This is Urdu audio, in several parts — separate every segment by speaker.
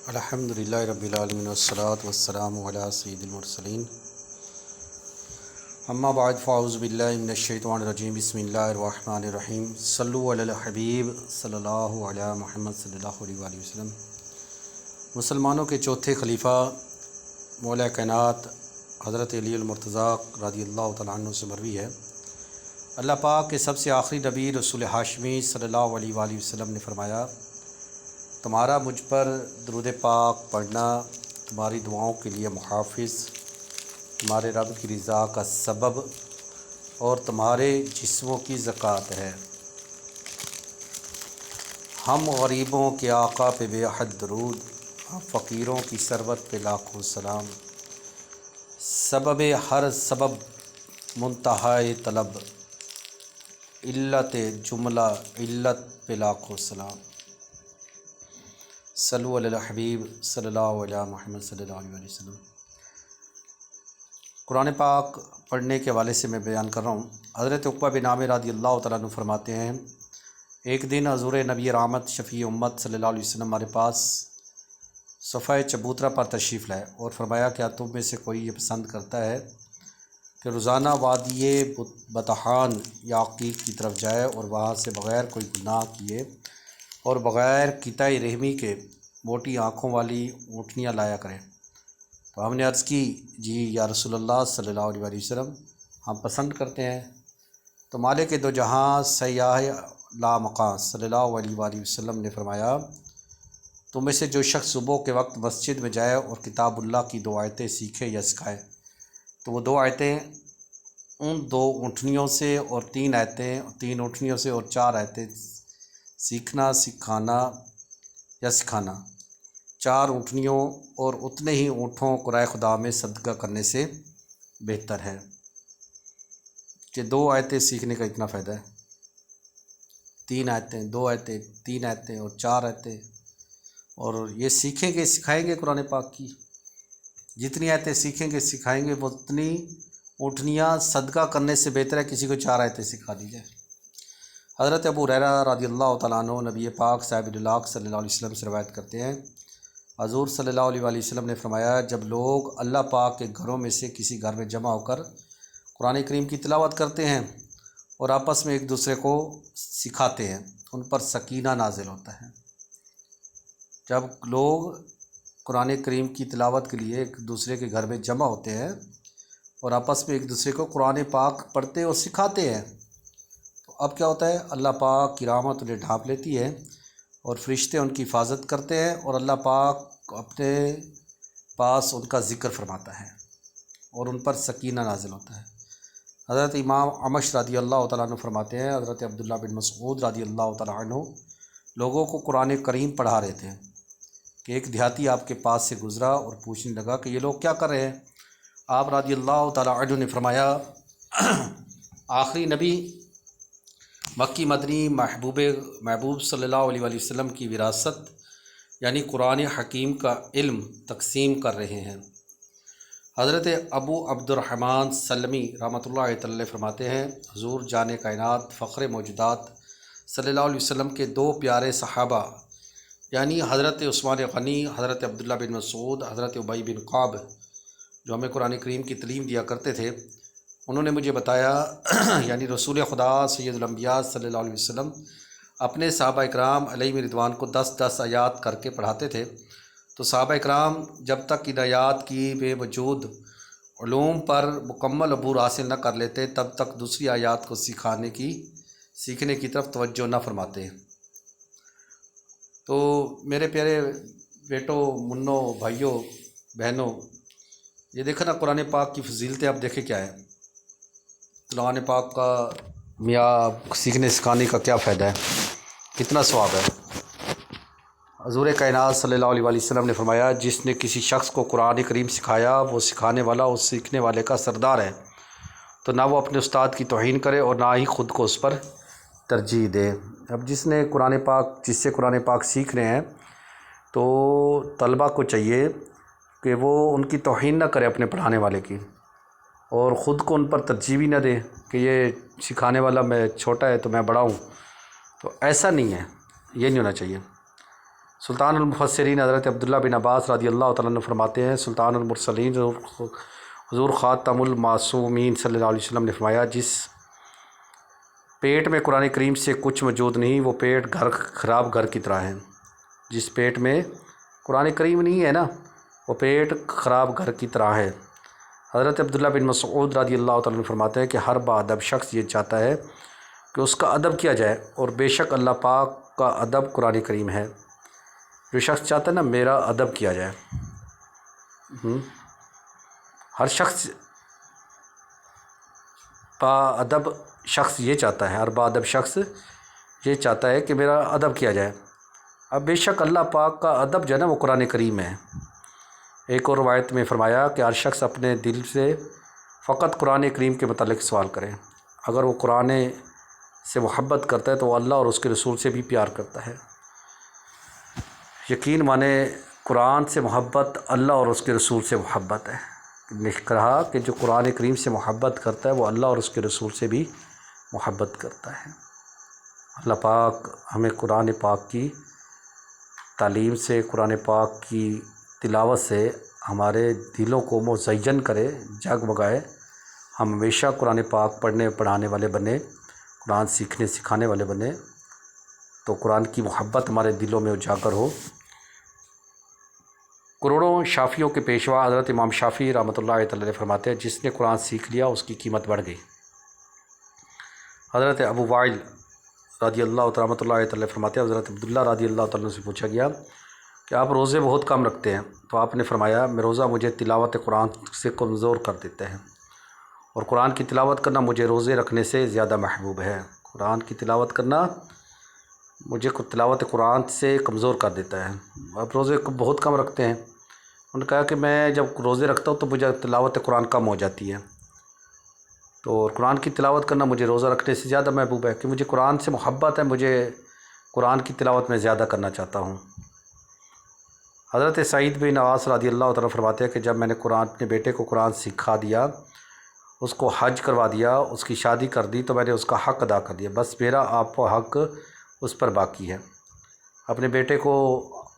Speaker 1: الحمدللہ رب العالمین والصلاة والسلام علی سید المرسلین اما بعد فاعوذ باللہ من الشیطان الرجیم بسم اللہ الرحمن الرحیم صلو علی الحبیب صلی اللہ علی محمد صلی اللہ علیہ وآلہ وسلم۔ مسلمانوں کے چوتھے خلیفہ مولا کائنات حضرت علی المرتضیٰ رضی اللہ تعالیٰ عنہ سے مروی ہے، اللہ پاک کے سب سے آخری نبی رسول ہاشمی صلی اللہ علیہ وآلہ وسلم نے فرمایا، تمہارا مجھ پر درود پاک پڑھنا تمہاری دعاؤں کے لیے محافظ، تمہارے رب کی رضا کا سبب اور تمہارے جسموں کی زکوٰۃ ہے۔ ہم غریبوں کے آقا پہ بے حد درود، ہم فقیروں کی ثروت پہ لاکھوں سلام، سبب ہر سبب منتہائے طلب، علت جملہ علت پہ لاکھوں سلام۔ صلو علی الحبیب صلی اللہ علیہ محمد صلی اللہ علیہ وسلم۔ قرآن پاک پڑھنے کے حوالے سے میں بیان کر رہا ہوں۔ حضرت عقبہ بن عامر رضی اللہ تعالیٰ عنہ فرماتے ہیں، ایک دن حضور نبی رحمت شفیع امت صلی اللہ علیہ وسلم ہمارے پاس صفحہ چبوترا پر تشریف لائے اور فرمایا، کیا تم میں سے کوئی یہ پسند کرتا ہے کہ روزانہ وادی بطحان یا عقیق کی طرف جائے اور وہاں سے بغیر کوئی گناہ کیے اور بغیر قطع رحمی کے موٹی آنکھوں والی اونٹنیاں لایا کریں؟ تو ہم نے عرض کی، جی یا رسول اللہ صلی اللہ علیہ وآلہ وسلم، ہم پسند کرتے ہیں۔ تو مالک دو جہاں سیاح لامقام صلی اللہ علیہ وآلہ وسلم نے فرمایا، تم میں سے جو شخص صبح کے وقت مسجد میں جائے اور کتاب اللہ کی 2 آیتیں سیکھے یا سکھائے، تو وہ 2 آیتیں ان 2 اونٹنیوں سے اور 3 آیتیں 3 اونٹنیوں سے اور 4 آیتیں سیکھنا سکھانا یا سکھانا 4 اونٹنیوں اور اتنے ہی اونٹوں کو رائے خدا میں صدقہ کرنے سے بہتر ہے۔ کہ 2 آیتیں سیکھنے کا اتنا فائدہ ہے، 3 آیتیں 2 آیتیں 3 آیتیں اور 4 آیتیں، اور یہ سیکھیں گے سکھائیں گے قرآن پاک کی، جتنی آیتیں سیکھیں گے سکھائیں گے وہ اتنی اونٹنیاں صدقہ کرنے سے بہتر ہے کسی کو 4 آیتیں سکھا دی جائے۔ حضرت ابو ہریرہ رضی اللہ تعالیٰ عنہ نبی پاک صاحب اللہ صلی اللہ علیہ وسلم سے روایت کرتے ہیں، حضور صلی اللہ علیہ وآلہ وسلم نے فرمایا، جب لوگ اللہ پاک کے گھروں میں سے کسی گھر میں جمع ہو کر قرآن کریم کی تلاوت کرتے ہیں اور آپس میں ایک دوسرے کو سکھاتے ہیں، ان پر سکینہ نازل ہوتا ہے۔ جب لوگ قرآن کریم کی تلاوت کے لیے ایک دوسرے کے گھر میں جمع ہوتے ہیں اور آپس میں ایک دوسرے کو قرآن پاک پڑھتے اور سکھاتے ہیں، تو اب کیا ہوتا ہے، اللہ پاک کی رحمت انہیں ڈھانپ لیتی ہے اور فرشتے ان کی حفاظت کرتے ہیں اور اللہ پاک اپنے پاس ان کا ذکر فرماتا ہے اور ان پر سکینہ نازل ہوتا ہے۔ حضرت امام عمش رضی اللہ تعالیٰ عنہ فرماتے ہیں، حضرت عبداللہ بن مسعود رضی اللہ تعالیٰ عنہ لوگوں کو قرآن کریم پڑھا رہے تھے کہ ایک دیہاتی آپ کے پاس سے گزرا اور پوچھنے لگا کہ یہ لوگ کیا کر رہے ہیں؟ آپ رضی اللہ تعالیٰ عنہ نے فرمایا، آخری نبی مکی مدنی محبوب صلی اللہ علیہ وآلہ وسلم کی وراثت یعنی قرآن حکیم کا علم تقسیم کر رہے ہیں۔ حضرت ابو عبد الرحمن سلمی رحمۃ اللہ تعالی فرماتے ہیں، حضور جان کائنات فخر موجودات صلی اللہ علیہ وسلم کے 2 پیارے صحابہ یعنی حضرت عثمان غنی، حضرت عبداللہ بن مسعود، حضرت ابی بن کعب، جو ہمیں قرآن کریم کی تعلیم دیا کرتے تھے، انہوں نے مجھے بتایا یعنی رسول خدا سید الانبیاء صلی اللہ علیہ وسلم اپنے صحابہ اکرام علیہ رضوان کو 10 آیات کر کے پڑھاتے تھے، تو صحابہ اکرام جب تک ان آیات کی بے وجود علوم پر مکمل عبور حاصل نہ کر لیتے تب تک دوسری آیات کو سیکھنے کی طرف توجہ نہ فرماتے۔ تو میرے پیارے بیٹوں، منوں، بھائیوں، بہنوں، یہ دیکھا نا قرآن پاک کی فضیلتیں، آپ دیکھیں کیا ہے، قرآن پاک کا میاں سیکھنے سکھانے کا کیا فائدہ ہے، کتنا ثواب ہے۔ حضور کائنات صلی اللہ علیہ وآلہ وسلم نے فرمایا، جس نے کسی شخص کو قرآن کریم سکھایا وہ سکھانے والا اس سیکھنے والے کا سردار ہے، تو نہ وہ اپنے استاد کی توہین کرے اور نہ ہی خود کو اس پر ترجیح دے۔ اب جس سے قرآن پاک سیکھ رہے ہیں تو طلبہ کو چاہیے کہ وہ ان کی توہین نہ کرے اپنے پڑھانے والے کی، اور خود کو ان پر ترجیح بھی نہ دے کہ یہ سکھانے والا میں چھوٹا ہے تو میں بڑا ہوں، تو ایسا نہیں ہے، یہ نہیں ہونا چاہیے۔ سلطان المفسرین حضرت عبداللہ بن عباس رضی اللہ تعالیٰ عنہ فرماتے ہیں، سلطان المرسلین حضور خاتم المعصومین صلی اللہ علیہ وسلم نے فرمایا، جس پیٹ میں قرآن کریم سے کچھ موجود نہیں وہ پیٹ خراب گھر کی طرح ہے۔ جس پیٹ میں قرآن کریم نہیں ہے نا، وہ پیٹ خراب گھر کی طرح ہے۔ حضرت عبداللہ بن مسعود رضی اللہ تعالیٰ عنہ فرماتے ہیں کہ ہر باادب شخص یہ چاہتا ہے کہ اس کا ادب کیا جائے، اور بے شک اللہ پاک کا ادب قرآن کریم ہے۔ جو شخص چاہتا ہے نا میرا ادب کیا جائے، ہر شخص باادب شخص یہ چاہتا ہے، ہر باادب شخص یہ چاہتا ہے کہ میرا ادب کیا جائے۔ اب بے شک اللہ پاک کا ادب جو ہے نا وہ قرآن کریم ہے۔ ایک اور روایت میں فرمایا کہ ہر شخص اپنے دل سے فقط قرآن کریم کے متعلق سوال کرے، اگر وہ قرآن سے محبت کرتا ہے تو وہ اللہ اور اس کے رسول سے بھی پیار کرتا ہے۔ یقین مانے قرآن سے محبت اللہ اور اس کے رسول سے محبت ہے۔ نے کہا کہ جو قرآن کریم سے محبت کرتا ہے وہ اللہ اور اس کے رسول سے بھی محبت کرتا ہے۔ اللہ پاک ہمیں قرآن پاک کی تعلیم سے، قرآن پاک کی تلاوت سے ہمارے دلوں کو مزین کرے، جگمگائے۔ ہم ہمیشہ قرآن پاک پڑھنے پڑھانے والے بنے، قرآن سیکھنے سکھانے والے بنے، تو قرآن کی محبت ہمارے دلوں میں اجاگر ہو۔ کروڑوں شافیوں کے پیشوا حضرت امام شافعی رحمۃ اللہ تعالی فرماتے ہیں، جس نے قرآن سیکھ لیا اس کی قیمت بڑھ گئی۔ حضرت ابو وائل رضی اللہ تعالیٰ رحمۃ اللہ تعالی فرماتے ہیں، حضرت عبداللہ رضی اللہ تعالیٰ سے پوچھا گیا کہ آپ روزے بہت کم رکھتے ہیں، تو آپ نے فرمایا میں روزہ مجھے تلاوت قرآن سے کمزور کر دیتے ہیں، اور قرآن کی تلاوت کرنا مجھے روزے رکھنے سے زیادہ محبوب ہے۔ قرآن کی تلاوت کرنا مجھے تلاوت قرآن سے کمزور کر دیتا ہے۔ آپ روزے بہت کم رکھتے ہیں۔ انہوں نے کہا کہ میں جب روزے رکھتا ہوں تو مجھے تلاوت قرآن کم ہو جاتی ہے، تو قرآن کی تلاوت کرنا مجھے روزہ رکھنے سے زیادہ محبوب ہے، کہ مجھے قرآن سے محبت ہے، مجھے قرآن کی تلاوت میں زیادہ کرنا چاہتا ہوں۔ حضرت سعید بن نواس رضی اللہ تعالیٰ فرماتے ہیں کہ جب میں نے اپنے بیٹے کو قرآن سکھا دیا، اس کو حج کروا دیا، اس کی شادی کر دی، تو میں نے اس کا حق ادا کر دیا، بس میرا آپ کو حق اس پر باقی ہے۔ اپنے بیٹے کو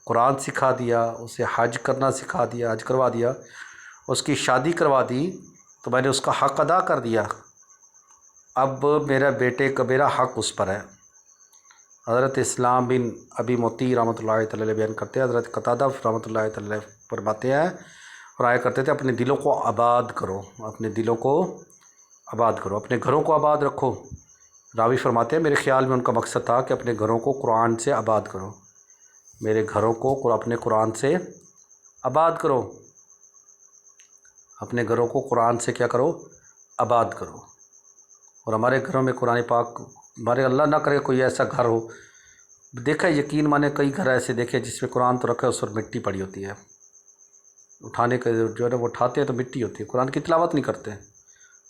Speaker 1: قرآن سکھا دیا، اسے حج کرنا سکھا دیا، حج کروا دیا، اس کی شادی کروا دی، تو میں نے اس کا حق ادا کر دیا، اب میرا بیٹے کا میرا حق اس پر ہے۔ حضرت اسلام بن ابی موتی رحمۃ اللہ تعالی علیہ بیان کرتے ہیں، حضرت قتادہ رحمۃ اللہ تعالی علیہ فرماتے ہیں اور آیا کرتے تھے، اپنے دلوں کو آباد کرو، اپنے دلوں کو آباد کرو، اپنے گھروں کو آباد رکھو۔ راوی فرماتے ہیں میرے خیال میں ان کا مقصد تھا کہ اپنے گھروں کو قرآن سے آباد کرو، میرے گھروں کو اپنے قرآن سے آباد کرو، اپنے گھروں کو قرآن سے کیا کرو؟ آباد کرو۔ اور ہمارے گھروں میں قرآن پاک، ہمارے اللہ نہ کرے کوئی ایسا گھر ہو، دیکھا یقین مانے کئی گھر ایسے دیکھے جس میں قرآن تو رکھا ہے اس پر مٹی پڑی ہوتی ہے، اٹھانے کے جو ہے نا وہ اٹھاتے ہیں تو مٹی ہوتی ہے، قرآن کی تلاوت نہیں کرتے۔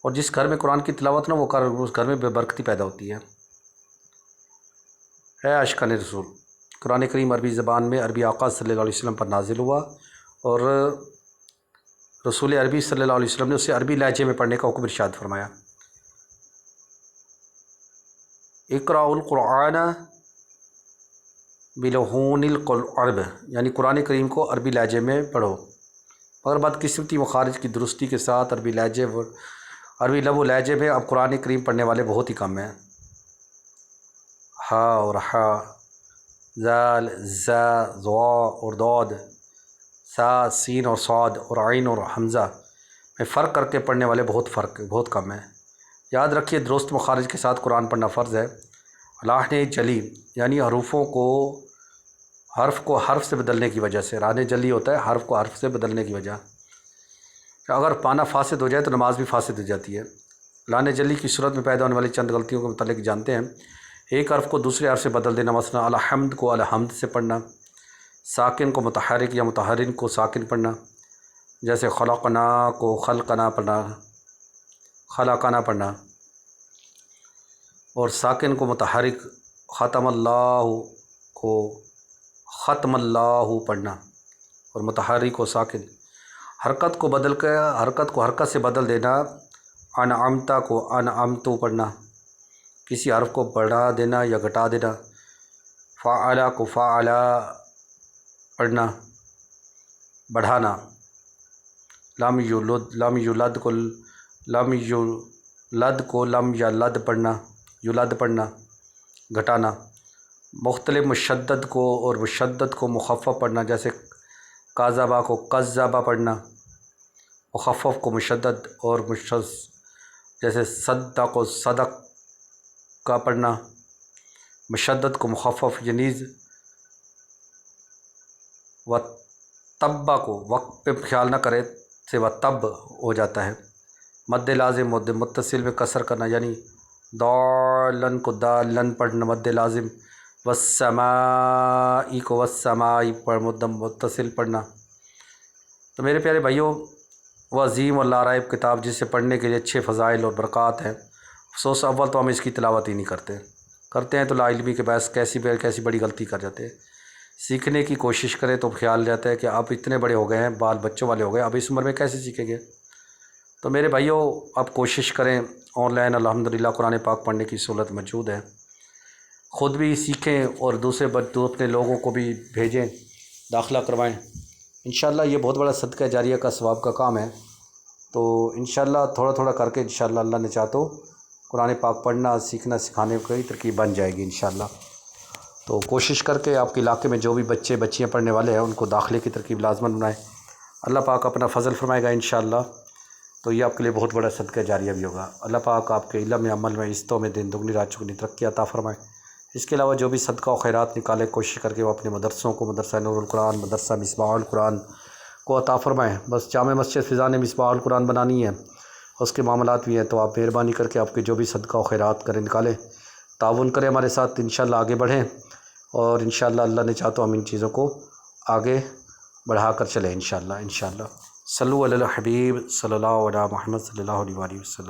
Speaker 1: اور جس گھر میں قرآن کی تلاوت نہ وہ اس گھر میں بے برکتی پیدا ہوتی ہے۔ اے عاشقان رسول، قرآن کریم عربی زبان میں عربی آقا صلی اللہ علیہ وسلم پر نازل ہوا، اور رسول عربی صلی اللہ علیہ وسلم نے اسے عربی لہجے میں پڑھنے کا حکم ارشاد فرمایا۔ اقرأ القرآن بلحون العرب، یعنی قرآن کریم کو عربی لہجے میں پڑھو، مگر بدقسمتی مخارج کی درستی کے ساتھ عربی لب و لہجے میں اب قرآن کریم پڑھنے والے بہت ہی کم ہیں۔ ہا اور ہا، زال، زا، ضا اور ضاد، سا، سین اور صاد اور عین اور حمزہ میں فرق کر کے پڑھنے والے بہت کم ہیں۔ یاد رکھیے درست مخارج کے ساتھ قرآن پڑھنا فرض ہے۔ لحن جلی یعنی حرف کو حرف سے بدلنے کی وجہ سے، لحن جلی ہوتا ہے حرف کو حرف سے بدلنے کی وجہ، اگر پانا فاسد ہو جائے تو نماز بھی فاسد ہو جاتی ہے۔ لحن جلی کی صورت میں پیدا ہونے والی چند غلطیوں کے متعلق جانتے ہیں۔ ایک حرف کو دوسرے حرف سے بدل دینا، مثلا الحمد کو الحمد سے پڑھنا، ساکن کو متحرک یا متحرک کو ساکن پڑھنا، جیسے خلقنا کو خلقنا پڑھنا، خلقنا پڑھنا، اور ساکن کو متحرک ختم اللہ کو ختم اللہ پڑھنا، اور متحرک کو ساکن۔ حرکت کو بدل کر حرکت سے بدل دینا، انعمتا کو انعمتو پڑھنا، کسی حرف کو بڑھا دینا یا گھٹا دینا، فعلا کو فعلا پڑھنا بڑھانا، لم یولد کو لم یلد پڑھنا، یولد پڑھنا گھٹانا، مختلف مشدد کو اور مشدد کو مخفف پڑھنا، جیسے کاذبہ کو کذبہ پڑھنا، مخفف کو مشدد اور جیسے صدق کو صدق کا پڑھنا، مشدد کو مخفف یعنیز، و طبہ کو وقت پہ خیال نہ کرے سے و طب ہو جاتا ہے، مد لازم مد متصل میں کسر کرنا، یعنی دالن کو دالن پڑھنا مد لازم، والسمائی کو والسمائی پر مد متصل پڑھنا۔ تو میرے پیارے بھائیوں، وہ عظیم اور لاریب کتاب جسے پڑھنے کے لیے اچھے فضائل اور برکات ہیں، افسوس اول تو ہم اس کی تلاوت ہی نہیں کرتے ہیں تو لا علمی کے باعث کیسی بڑی غلطی کر جاتے ہیں۔ سیکھنے کی کوشش کریں تو خیال جاتا ہے کہ آپ اتنے بڑے ہو گئے ہیں، بال بچوں والے ہو گئے، اب اس عمر میں کیسے سیکھیں گے؟ تو میرے بھائیوں، آپ کوشش کریں، آن لائن الحمدللہ قرآن پاک پڑھنے کی سہولت موجود ہے، خود بھی سیکھیں اور دوسرے اپنے لوگوں کو بھی بھیجیں، داخلہ کروائیں۔ انشاءاللہ یہ بہت بڑا صدقہ جاریہ کا ثواب کا کام ہے، تو انشاءاللہ تھوڑا تھوڑا کر کے انشاءاللہ اللہ نے چاہا تو قرآن پاک پڑھنا سیکھنا سکھانے کی ترکیب بن جائے گی انشاءاللہ۔ تو کوشش کر کے آپ کے علاقے میں جو بھی بچے بچیاں پڑھنے والے ہیں ان کو داخلے کی ترکیب لازماً بنائیں، اللہ پاک اپنا فضل فرمائے گا انشاءاللہ، تو یہ آپ کے لیے بہت بڑا صدقہ جاریہ بھی ہوگا۔ اللہ پاک آپ کے علم میں، عمل میں، عزتوں میں دن دگنی رات چگنی ترقی عطا فرمائے۔ اس کے علاوہ جو بھی صدقہ و خیرات نکالے کوشش کر کے وہ اپنے مدرسوں کو، مدرسہ نور القرآن، مدرسہ مصباح القرآن کو عطا فرمائیں۔ بس جامع مسجد فضان مصباح القرآن بنانی ہے، اس کے معاملات بھی ہیں، تو آپ مہربانی کر کے آپ کے جو بھی صدقہ و خیرات کریں نکالیں، تعاون کریں ہمارے ساتھ، انشاءاللہ آگے بڑھیں، اور انشاءاللہ اللہ نے چاہا تو ہم ان چیزوں کو آگے بڑھا کر چلیں انشاءاللہ۔ صلو علی الحبیب صلی اللہ علیہ محمد صلی اللہ علیہ وسلم۔